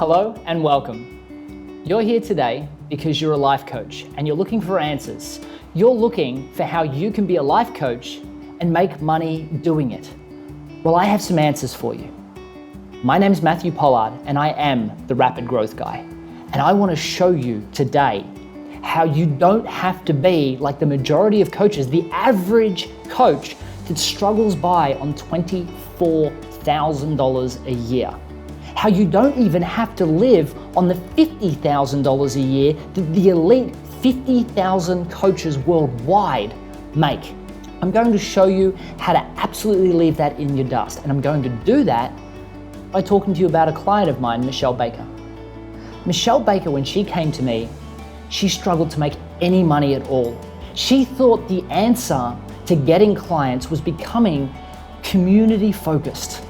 Hello and welcome. You're here today because you're a life coach and you're looking for answers. You're looking for how you can be a life coach and make money doing it. Well, I have some answers for you. My name's Matthew Pollard and I am the Rapid Growth Guy. And I want to show you today how you don't have to be like the majority of coaches, the average coach that struggles by on $24,000 a year. How you don't even have to live on the $50,000 a year that the elite 50,000 coaches worldwide make. I'm going to show you how to absolutely leave that in your dust. And I'm going to do that by talking to you about a client of mine, Michelle Baker. Michelle Baker, when she came to me, she struggled to make any money at all. She thought the answer to getting clients was becoming community focused.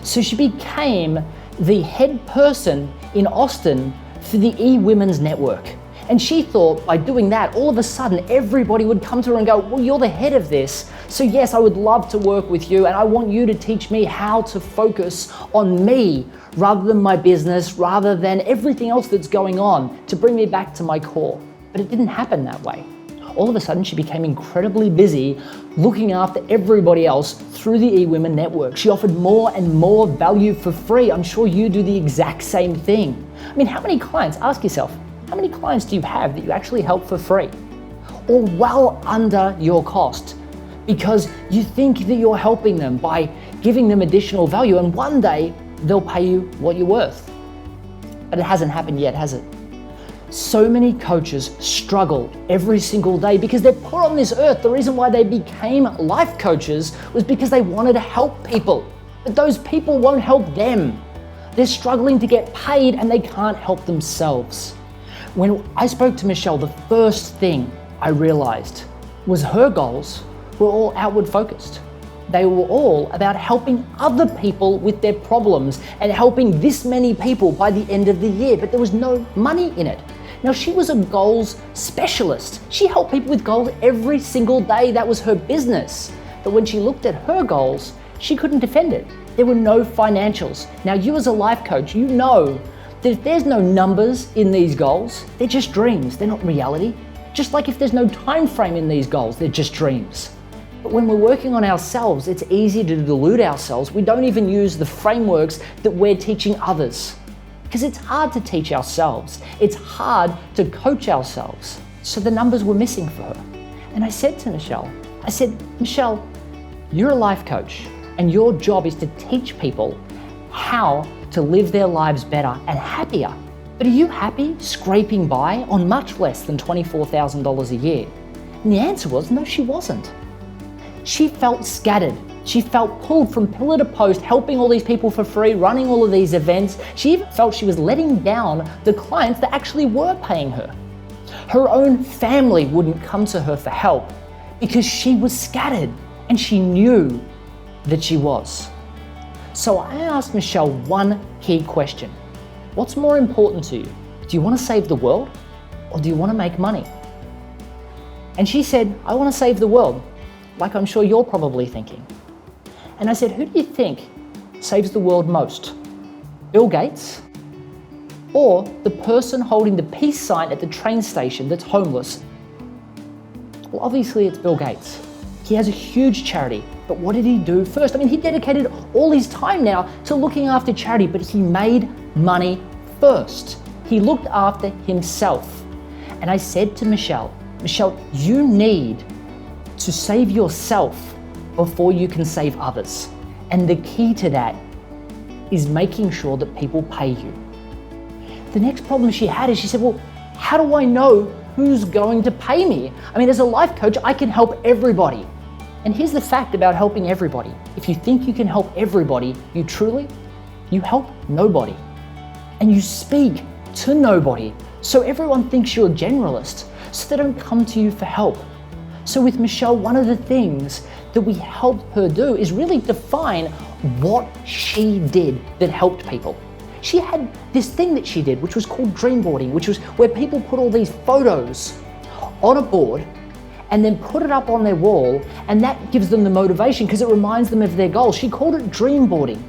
So she became the head person in Austin for the E-Women's Network. And she thought by doing that, all of a sudden, everybody would come to her and go, well, you're the head of this. So yes, I would love to work with you and I want you to teach me how to focus on me rather than my business, rather than everything else that's going on to bring me back to my core. But it didn't happen that way. All of a sudden, she became incredibly busy looking after everybody else through the E-Women Network. She offered more and more value for free. I'm sure you do the exact same thing. I mean, how many clients, ask yourself, how many clients do you have that you actually help for free or well under your cost because you think that you're helping them by giving them additional value and one day they'll pay you what you're worth? But it hasn't happened yet, has it? So many coaches struggle every single day because they're put on this earth. The reason why they became life coaches was because they wanted to help people, but those people won't help them. They're struggling to get paid and they can't help themselves. When I spoke to Michelle, the first thing I realized was her goals were all outward focused. They were all about helping other people with their problems and helping this many people by the end of the year, but there was no money in it. Now, she was a goals specialist. She helped people with goals every single day. That was her business. But when she looked at her goals, she couldn't defend it. There were no financials. Now, you as a life coach, you know that if there's no numbers in these goals, they're just dreams. They're not reality. Just like if there's no time frame in these goals, they're just dreams. But when we're working on ourselves, it's easy to delude ourselves. We don't even use the frameworks that we're teaching others because it's hard to teach ourselves. It's hard to coach ourselves. So the numbers were missing for her. And I said to Michelle, Michelle, you're a life coach and your job is to teach people how to live their lives better and happier. But are you happy scraping by on much less than $24,000 a year? And the answer was no, she wasn't. She felt scattered. She felt pulled from pillar to post, helping all these people for free, running all of these events. She even felt she was letting down the clients that actually were paying her. Her own family wouldn't come to her for help because she was scattered and she knew that she was. So I asked Michelle one key question. What's more important to you? Do you want to save the world or do you want to make money? And she said, I want to save the world, like I'm sure you're probably thinking. And I said, who do you think saves the world most? Bill Gates or the person holding the peace sign at the train station that's homeless? Well, obviously it's Bill Gates. He has a huge charity, but what did he do first? I mean, he dedicated all his time now to looking after charity, but he made money first. He looked after himself. And I said to Michelle, you need to save yourself before you can save others. And the key to that is making sure that people pay you. The next problem she had is she said, well, how do I know who's going to pay me? I mean, as a life coach, I can help everybody. And here's the fact about helping everybody. If you think you can help everybody, you help nobody. And you speak to nobody. So everyone thinks you're a generalist, so they don't come to you for help. So with Michelle, one of the things that we helped her do is really define what she did that helped people. She had this thing that she did, which was called dream boarding, which was where people put all these photos on a board and then put it up on their wall, and that gives them the motivation because it reminds them of their goals. She called it dream boarding.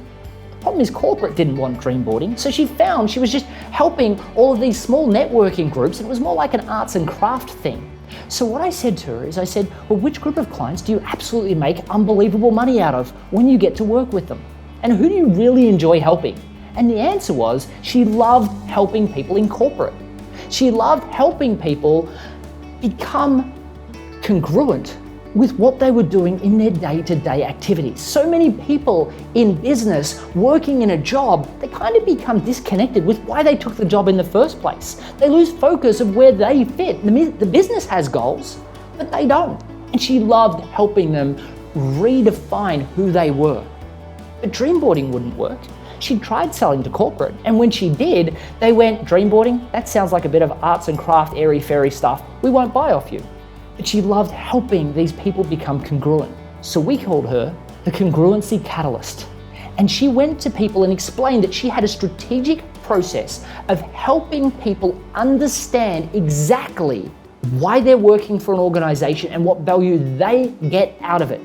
Problem is, corporate didn't want dream boarding, so she found she was just helping all of these small networking groups, and it was more like an arts and craft thing. So what I said to her is, I said, well, which group of clients do you absolutely make unbelievable money out of when you get to work with them? And who do you really enjoy helping? And the answer was, she loved helping people in corporate. She loved helping people become congruent with what they were doing in their day-to-day activities. So many people in business working in a job, they kind of become disconnected with why they took the job in the first place. They lose focus of where they fit. The business has goals, but they don't. And she loved helping them redefine who they were. But dreamboarding wouldn't work. She tried selling to corporate, and when she did, they went, dreamboarding? That sounds like a bit of arts and craft, airy-fairy stuff. We won't buy off you. But she loved helping these people become congruent. So we called her the congruency catalyst. And she went to people and explained that she had a strategic process of helping people understand exactly why they're working for an organization and what value they get out of it.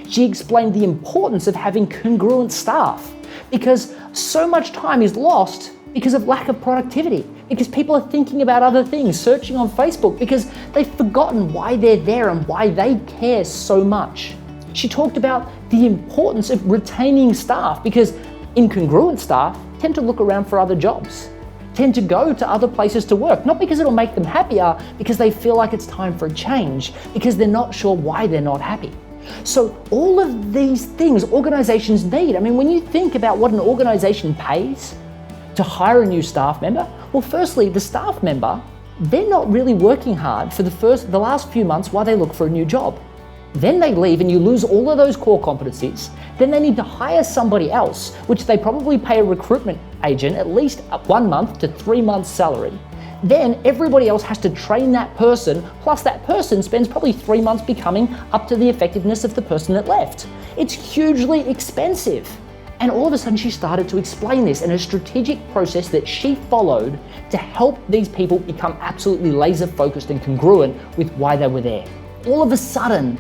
She explained the importance of having congruent staff, because so much time is lost because of lack of productivity, because people are thinking about other things, searching on Facebook, because they've forgotten why they're there and why they care so much. She talked about the importance of retaining staff, because incongruent staff tend to look around for other jobs, tend to go to other places to work, not because it'll make them happier, because they feel like it's time for a change, because they're not sure why they're not happy. So all of these things organizations need. I mean, when you think about what an organization pays to hire a new staff member, well, firstly, the staff member, they're not really working hard for the last few months while they look for a new job. Then they leave and you lose all of those core competencies. Then they need to hire somebody else, which they probably pay a recruitment agent at least 1 month to 3 months salary. Then everybody else has to train that person, plus that person spends probably 3 months becoming up to the effectiveness of the person that left. It's hugely expensive. And all of a sudden she started to explain this in a strategic process that she followed to help these people become absolutely laser focused and congruent with why they were there. All of a sudden,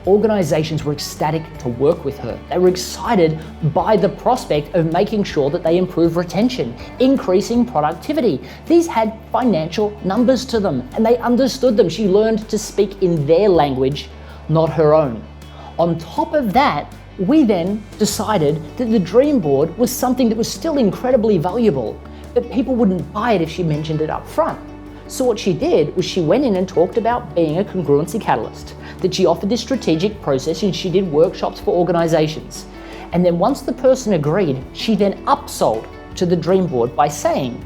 organizations were ecstatic to work with her. They were excited by the prospect of making sure that they improve retention, increasing productivity. These had financial numbers to them and they understood them. She learned to speak in their language, not her own. On top of that, we then decided that the dream board was something that was still incredibly valuable, but people wouldn't buy it if she mentioned it up front. So what she did was she went in and talked about being a congruency catalyst, that she offered this strategic process and she did workshops for organizations. And then once the person agreed, she then upsold to the dream board by saying,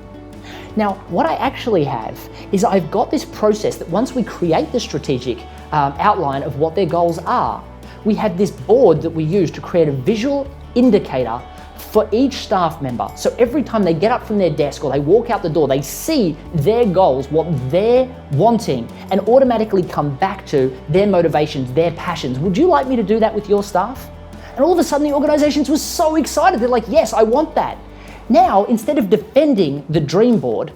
now what I actually have is I've got this process that once we create the strategic outline of what their goals are, we have this board that we use to create a visual indicator for each staff member. So every time they get up from their desk or they walk out the door, they see their goals, what they're wanting, and automatically come back to their motivations, their passions. Would you like me to do that with your staff? And all of a sudden the organizations were so excited. They're like, yes, I want that. Now, instead of defending the dream board,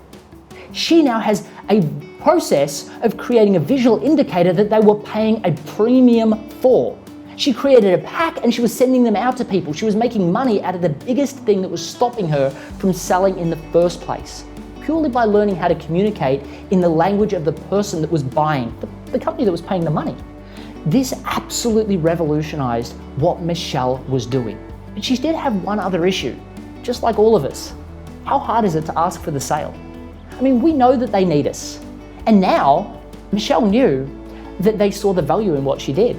she now has a process of creating a visual indicator that they were paying a premium for. She created a pack and she was sending them out to people. She was making money out of the biggest thing that was stopping her from selling in the first place, purely by learning how to communicate in the language of the person that was buying, the company that was paying the money. This absolutely revolutionized what Michelle was doing. But she did have one other issue, just like all of us. How hard is it to ask for the sale? I mean, we know that they need us. And now Michelle knew that they saw the value in what she did.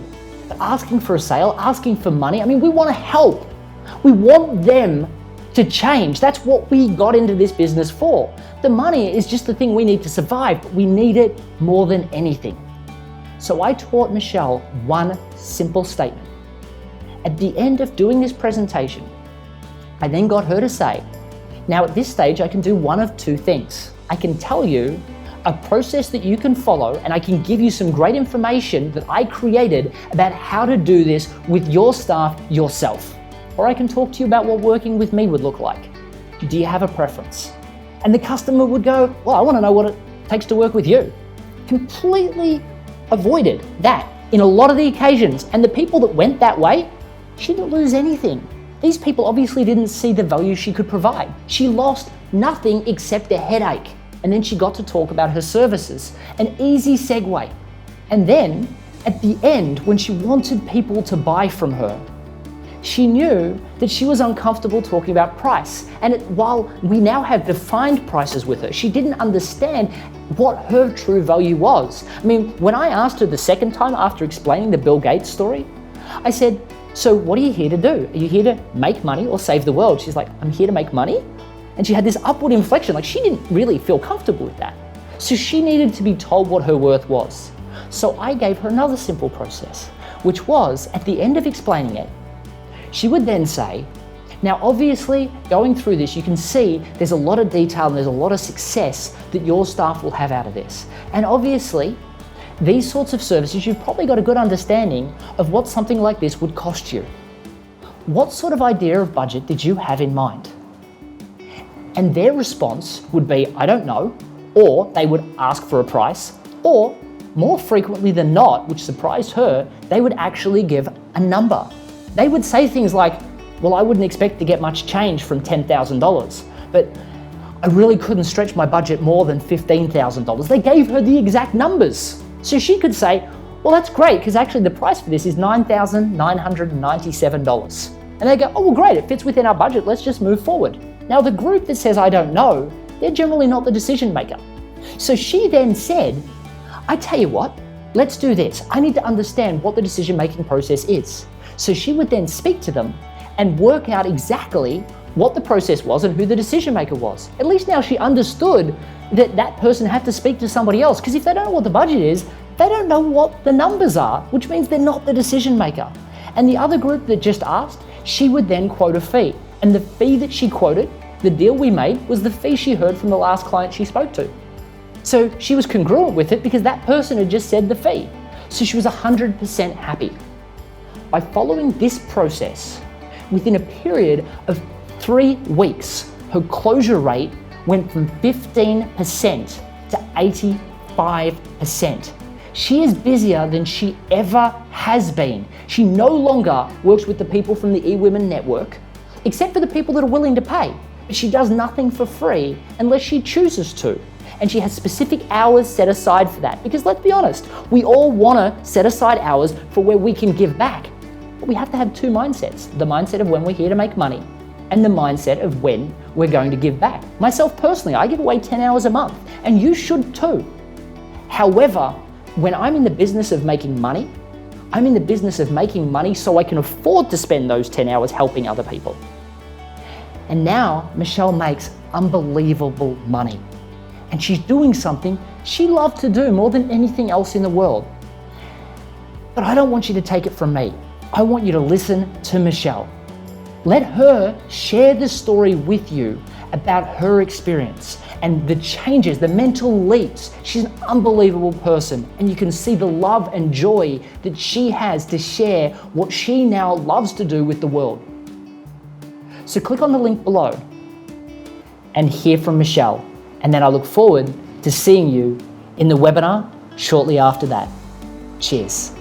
But asking for a sale, asking for money, I mean, we want to help. We want them to change. That's what we got into this business for. The money is just the thing we need to survive, but we need it more than anything. So I taught Michelle one simple statement. At the end of doing this presentation, I then got her to say, now at this stage, I can do one of two things. I can tell you a process that you can follow, and I can give you some great information that I created about how to do this with your staff yourself. Or I can talk to you about what working with me would look like. Do you have a preference? And the customer would go, well, I want to know what it takes to work with you. Completely avoided that in a lot of the occasions. And the people that went that way, she didn't lose anything. These people obviously didn't see the value she could provide. She lost nothing except a headache. And then she got to talk about her services. An easy segue. And then, at the end, when she wanted people to buy from her, she knew that she was uncomfortable talking about price. And while we now have defined prices with her, she didn't understand what her true value was. I mean, when I asked her the second time after explaining the Bill Gates story, I said, so what are you here to do? Are you here to make money or save the world? She's like, I'm here to make money. And she had this upward inflection, like she didn't really feel comfortable with that. So she needed to be told what her worth was. So I gave her another simple process, which was at the end of explaining it, she would then say, now obviously going through this, you can see there's a lot of detail and there's a lot of success that your staff will have out of this. And obviously, these sorts of services, you've probably got a good understanding of what something like this would cost you. What sort of idea of budget did you have in mind? And their response would be, I don't know, or they would ask for a price, or more frequently than not, which surprised her, they would actually give a number. They would say things like, well, I wouldn't expect to get much change from $10,000, but I really couldn't stretch my budget more than $15,000. They gave her the exact numbers. So she could say, well, that's great, because actually the price for this is $9,997. And they go, oh, well, great, it fits within our budget, let's just move forward. Now, the group that says, I don't know, they're generally not the decision maker. So she then said, I tell you what, let's do this. I need to understand what the decision-making process is. So she would then speak to them and work out exactly what the process was and who the decision maker was. At least now she understood that that person had to speak to somebody else, because if they don't know what the budget is, they don't know what the numbers are, which means they're not the decision maker. And the other group that just asked, she would then quote a fee. And the fee that she quoted, the deal we made, was the fee she heard from the last client she spoke to. So she was congruent with it because that person had just said the fee. So she was 100% happy. By following this process, within a period of 3 weeks, her closure rate went from 15% to 85%. She is busier than she ever has been. She no longer works with the people from the eWomen network, except for the people that are willing to pay. But she does nothing for free unless she chooses to. And she has specific hours set aside for that. Because let's be honest, we all want to set aside hours for where we can give back. But we have to have two mindsets. The mindset of when we're here to make money and the mindset of when we're going to give back. Myself personally, I give away 10 hours a month, and you should too. However, when I'm in the business of making money, I'm in the business of making money so I can afford to spend those 10 hours helping other people. And now Michelle makes unbelievable money. And she's doing something she loved to do more than anything else in the world. But I don't want you to take it from me. I want you to listen to Michelle. Let her share the story with you about her experience and the changes, the mental leaps. She's an unbelievable person, and you can see the love and joy that she has to share what she now loves to do with the world. So click on the link below and hear from Michelle. And then I look forward to seeing you in the webinar shortly after that. Cheers.